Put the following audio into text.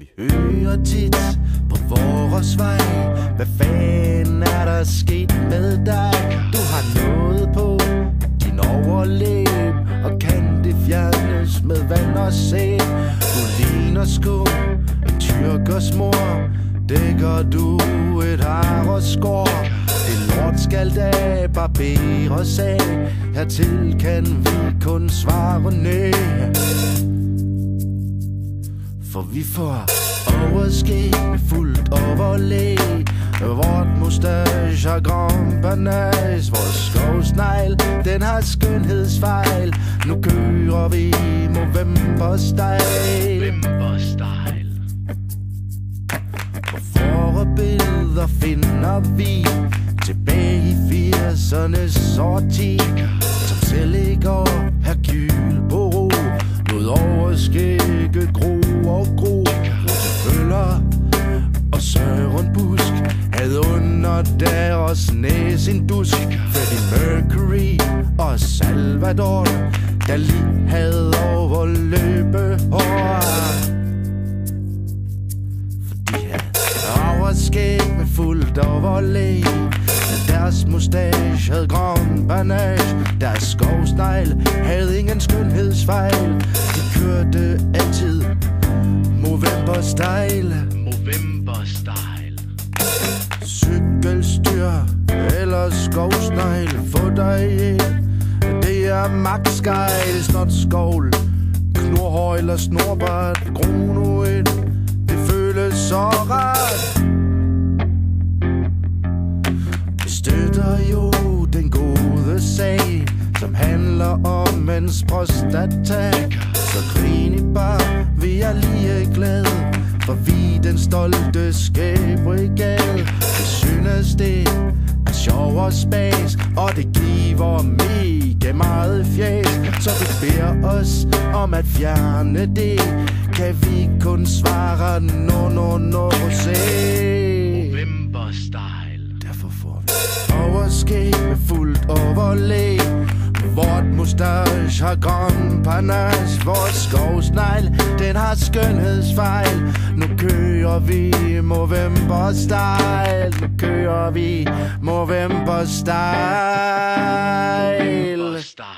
Vi hører tit på vores vej, hvad fanden er der sket med dig? Du har noget på din overlæb, og kan det fjernes med vand og sæbe? Du ligner skum en tyrkers mor, dækker du et ar og skår. Det lort skal da barberes af, hertil kan vi kun svare nej. For vi får overskæg fuldt overlæg, vort mustache har grand banage. Vores skovsnegl, den har skønhedsfejl. Nu kører vi Movember-style. Og forbilleder finder vi tilbage i 80'ernes årti, som selv ligger Hercule Poirot. Lod over skægget gro og gro, Føller og Søren Busk havde under deres næse en dusk. Freddie Mercury og Salvador Dali havde overløbehår, for de havde overskæg med fuldt overlæg. Deres mustache havde grand banage, deres skovsnegl havde ingen skønhedsfejl. De kørte altid Movember-style. Cykelstyr eller skovsnegl, få dig et. Det er Max Geil, snot skovl, knurhår eller snorbart, grono ind. Det føles så rart. Vi støtter jo den gode sag, som handler om mænds prostata. Så grin i bar, vi er lige glade, for vi den stolte skæbrigade. Vi synes det er sjov og spas, og det giver mega meget fjæs. Så vi beder os om at fjerne det, kan vi kun svare no, se. Derfor får vi overskæg med fuldt overlæg. Vort mustache har grand panache. Vores skovsnegl, den har skønhedsfejl. Nu kører vi Movember-style. Nu kører vi Movember-style.